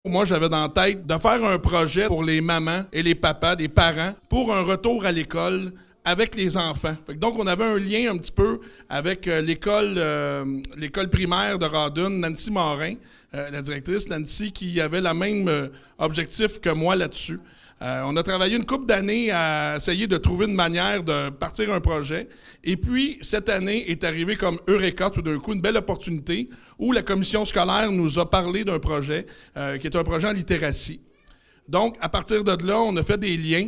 Moi, j'avais dans la tête de faire un projet pour les mamans et les papas, les parents, pour un retour à l'école avec les enfants. Donc, on avait un lien un petit peu avec l'école primaire de Rawdon, Nancy Morin, la directrice, Nancy, qui avait le même objectif que moi là-dessus. On a travaillé une couple d'années à essayer de trouver une manière de partir un projet. Et puis, cette année est arrivée comme Eureka, tout d'un coup, une belle opportunité où la commission scolaire nous a parlé d'un projet qui est un projet en littératie. Donc, à partir de là, on a fait des liens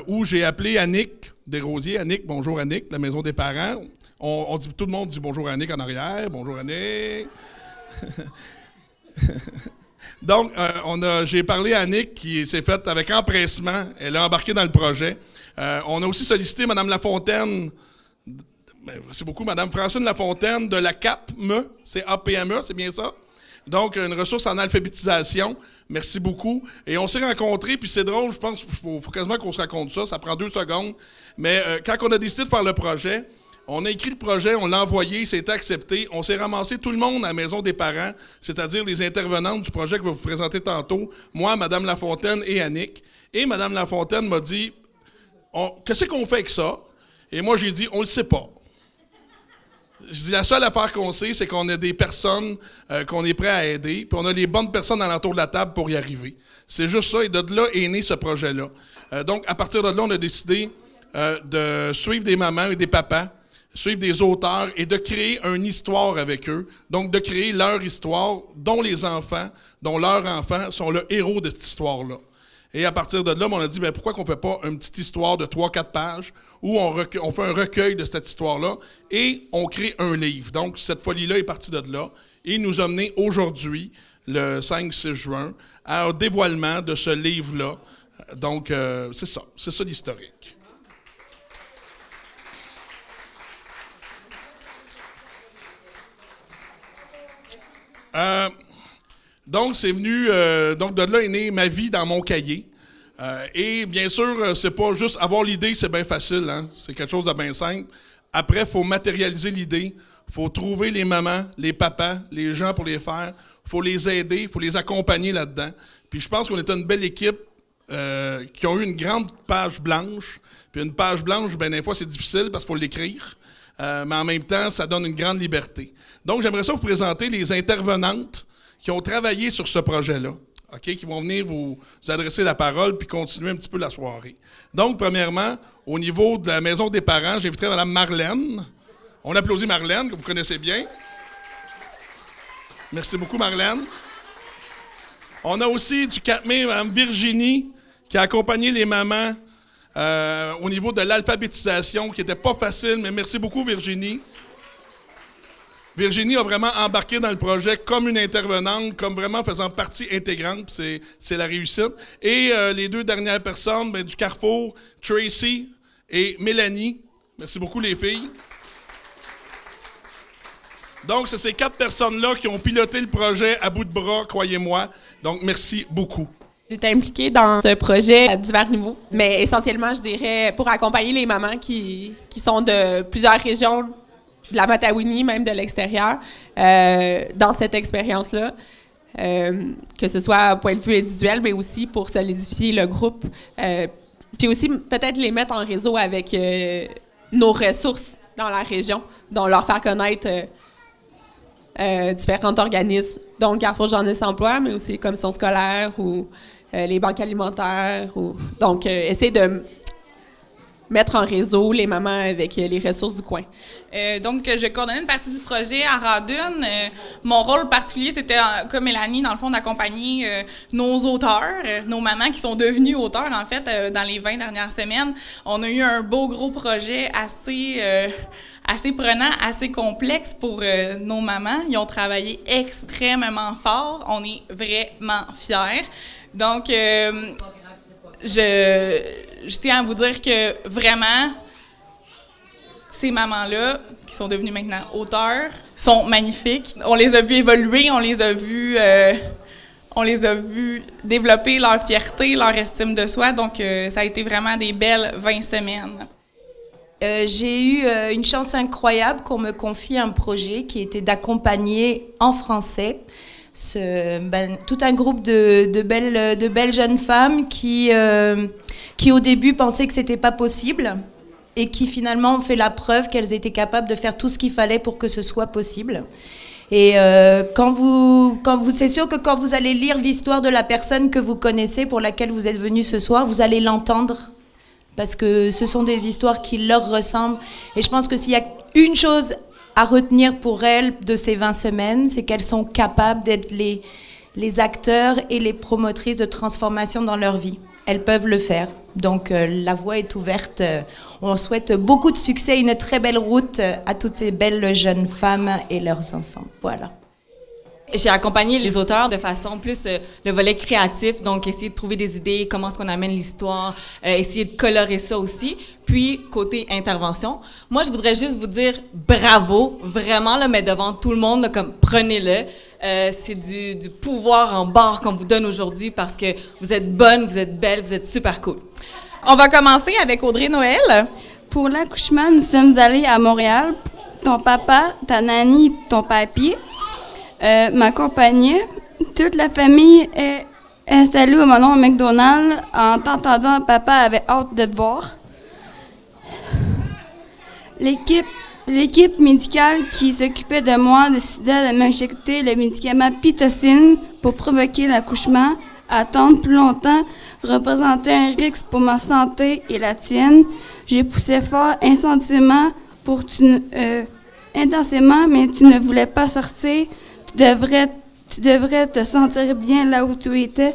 où j'ai appelé Annick Desrosiers. Annick, bonjour Annick, la maison des parents. Tout le monde dit bonjour Annick en arrière. Bonjour Annick. Donc, j'ai parlé à Annick qui s'est faite avec empressement. Elle a embarqué dans le projet. On a aussi sollicité Mme Lafontaine. Merci beaucoup, Mme Francine Lafontaine de la CAPME. C'est APME, c'est bien ça? Donc, une ressource en alphabétisation. Merci beaucoup. Et on s'est rencontrés, puis c'est drôle, je pense qu'il faut quasiment qu'on se raconte ça. Ça prend 2 secondes. Mais quand on a décidé de faire le projet, on a écrit le projet, on l'a envoyé, c'était accepté. On s'est ramassé tout le monde à la maison des parents, c'est-à-dire les intervenantes du projet que je vais vous présenter tantôt. Moi, Mme Lafontaine et Annick. Et Mme Lafontaine m'a dit, qu'est-ce qu'on fait avec ça? Et moi, j'ai dit, on le sait pas. Je dis, la seule affaire qu'on sait, c'est qu'on a des personnes qu'on est prêt à aider, puis on a les bonnes personnes alentour de la table pour y arriver. C'est juste ça, et de là est né ce projet-là. Donc, à partir de là, on a décidé de suivre des mamans et des papas, suivre des auteurs et de créer une histoire avec eux. Donc, de créer leur histoire, dont leurs enfants sont le héros de cette histoire-là. Et à partir de là, on a dit, pourquoi qu'on ne fait pas une petite histoire de 3-4 pages où on fait un recueil de cette histoire-là et on crée un livre. Donc, cette folie-là est partie de là et nous a mené aujourd'hui, le 5-6 juin, au dévoilement de ce livre-là. Donc, c'est ça l'historique. Donc, c'est venu, donc de là est née ma vie dans mon cahier. Et bien sûr, c'est pas juste avoir l'idée, c'est bien facile, hein? C'est quelque chose de bien simple. Après, il faut matérialiser l'idée, il faut trouver les mamans, les papas, les gens pour les faire, il faut les aider, il faut les accompagner là-dedans. Puis je pense qu'on était une belle équipe qui ont eu une grande page blanche. Puis une page blanche, des fois, c'est difficile parce qu'il faut l'écrire. Mais en même temps, ça donne une grande liberté. Donc, j'aimerais ça vous présenter les intervenantes qui ont travaillé sur ce projet-là, qui vont venir vous adresser la parole puis continuer un petit peu la soirée. Donc, premièrement, au niveau de la maison des parents, j'inviterai Mme Marlène. On applaudit Marlène, que vous connaissez bien. Merci beaucoup, Marlène. On a aussi du 4 mai, Mme Virginie, qui a accompagné les mamans au niveau de l'alphabétisation, qui n'était pas facile, mais merci beaucoup, Virginie. Virginie a vraiment embarqué dans le projet comme une intervenante, comme vraiment faisant partie intégrante, puis c'est la réussite. Et les 2 dernières personnes du Carrefour, Tracy et Mélanie. Merci beaucoup, les filles. Donc, c'est ces 4 personnes-là qui ont piloté le projet à bout de bras, croyez-moi. Donc, merci beaucoup. J'étais impliquée dans ce projet à divers niveaux, mais essentiellement, je dirais, pour accompagner les mamans qui sont de plusieurs régions de la Matawini, même de l'extérieur, dans cette expérience-là, que ce soit au point de vue individuel, mais aussi pour solidifier le groupe, puis aussi peut-être les mettre en réseau avec nos ressources dans la région, dont leur faire connaître différents organismes, dont le Carrefour Jeunesse Emploi, mais aussi les commissions scolaires ou les banques alimentaires. Donc, essayer de mettre en réseau les mamans avec les ressources du coin. Donc, je coordonnais une partie du projet à Rawdon. Mon rôle particulier, c'était, comme Mélanie, dans le fond, d'accompagner nos auteurs, nos mamans qui sont devenues auteurs, en fait, dans les 20 dernières semaines. On a eu un beau, gros projet assez prenant, assez complexe pour nos mamans. Ils ont travaillé extrêmement fort. On est vraiment fiers. Donc, je tiens à vous dire que vraiment, ces mamans-là, qui sont devenues maintenant auteurs, sont magnifiques. On les a vues évoluer, on les a vues développer leur fierté, leur estime de soi. Donc, ça a été vraiment des belles 20 semaines. J'ai eu une chance incroyable qu'on me confie un projet qui était d'accompagner en français tout un groupe de belles jeunes femmes qui au début pensaient que c'était pas possible et qui finalement ont fait la preuve qu'elles étaient capables de faire tout ce qu'il fallait pour que ce soit possible. Et c'est sûr que quand vous allez lire l'histoire de la personne que vous connaissez, pour laquelle vous êtes venu ce soir, vous allez l'entendre parce que ce sont des histoires qui leur ressemblent. Et je pense que s'il y a une chose à retenir pour elles de ces 20 semaines, c'est qu'elles sont capables d'être les acteurs et les promotrices de transformation dans leur vie. Elles peuvent le faire. Donc, la voie est ouverte. On souhaite beaucoup de succès et une très belle route à toutes ces belles jeunes femmes et leurs enfants. Voilà. J'ai accompagné les auteurs de façon plus le volet créatif, donc essayer de trouver des idées, comment est-ce qu'on amène l'histoire, essayer de colorer ça aussi. Puis, côté intervention, moi, je voudrais juste vous dire bravo, vraiment, là, mais devant tout le monde, là, comme prenez-le. C'est du pouvoir en barre qu'on vous donne aujourd'hui parce que vous êtes bonnes, vous êtes belles, vous êtes super cool. On va commencer avec Audrey Noël. Pour l'accouchement, nous sommes allés à Montréal. Ton papa, ta nanny, ton papy m'accompagnaient. Toute la famille est installée au Manon McDonald's. En t'entendant, papa avait hâte de te voir. L'équipe médicale qui s'occupait de moi décida de m'injecter le médicament pitocine pour provoquer l'accouchement. Attendre plus longtemps représentait un risque pour ma santé et la tienne. J'ai poussé fort intensément, mais tu ne voulais pas sortir. Tu devrais te sentir bien là où tu étais.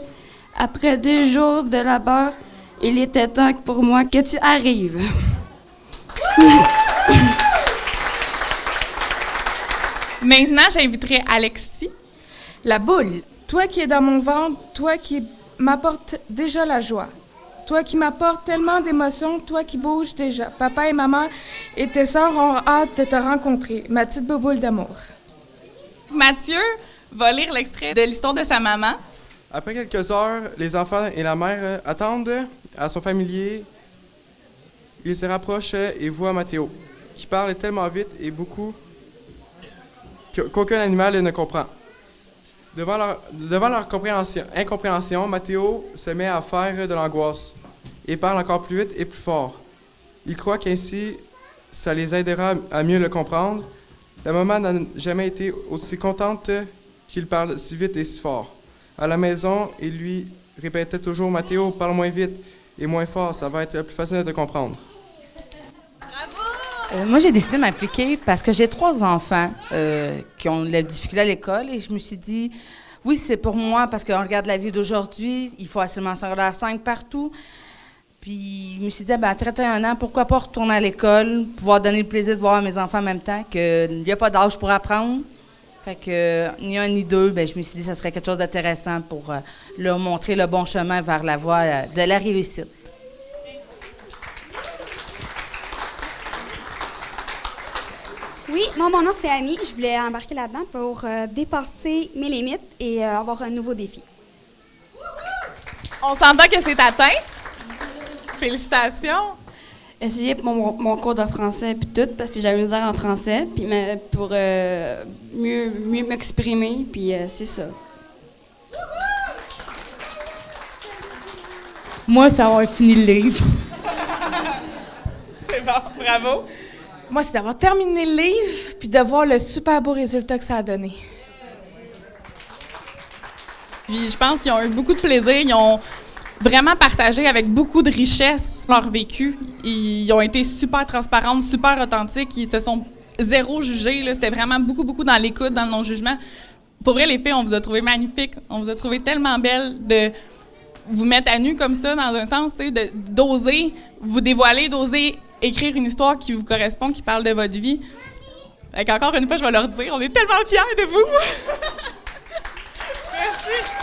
Après 2 jours de labeur, il était temps pour moi que tu arrives. Maintenant, j'inviterai Alexis. La boule, toi qui es dans mon ventre, toi qui m'apportes déjà la joie, toi qui m'apportes tellement d'émotions, toi qui bouges déjà. Papa et maman et tes sœurs ont hâte de te rencontrer, ma petite boule d'amour. Mathieu va lire l'extrait de l'histoire de sa maman. Après quelques heures, les enfants et la mère attendent à son familier. Ils se rapprochent et voient Mathéo, qui parle tellement vite et beaucoup qu'aucun animal ne comprend. Devant leur incompréhension, Mathéo se met à faire de l'angoisse et parle encore plus vite et plus fort. Il croit qu'ainsi, ça les aidera à mieux le comprendre. La maman n'a jamais été aussi contente qu'il parle si vite et si fort. À la maison, il lui répétait toujours « Mathéo, parle moins vite et moins fort, ça va être plus facile de te comprendre. » Moi, j'ai décidé de m'impliquer parce que j'ai 3 enfants qui ont de la difficulté à l'école et je me suis dit, oui, c'est pour moi parce qu'on regarde la vie d'aujourd'hui, il faut absolument secondaire 5 partout. Puis je me suis dit, à 31 ans, pourquoi pas retourner à l'école, pouvoir donner le plaisir de voir mes enfants en même temps, qu'il n'y a pas d'âge pour apprendre. Fait que ni un ni deux, je me suis dit que ça serait quelque chose d'intéressant pour leur montrer le bon chemin vers la voie de la réussite. Oui, moi, mon nom, c'est Annie. Je voulais embarquer là-dedans pour dépasser mes limites et avoir un nouveau défi. On s'entend que c'est atteint. Félicitations. Essayer mon cours de français puis tout, parce que j'avais misère en français, puis pour mieux m'exprimer, puis c'est ça. Moi, c'est avoir fini le livre. C'est bon, bravo. Moi, c'est d'avoir terminé le livre puis de voir le super beau résultat que ça a donné. Puis je pense qu'ils ont eu beaucoup de plaisir. Ils ont vraiment partagé avec beaucoup de richesse leur vécu. Ils ont été super transparentes, super authentiques. Ils se sont zéro jugés. Là. C'était vraiment beaucoup, beaucoup dans l'écoute, dans le non-jugement. Pour vrai, les filles, on vous a trouvé magnifiques. On vous a trouvé tellement belles de vous mettre à nu comme ça, dans un sens, d'oser vous dévoiler, d'oser écrire une histoire qui vous correspond, qui parle de votre vie. Encore une fois, je vais leur dire, on est tellement fiers de vous. Merci.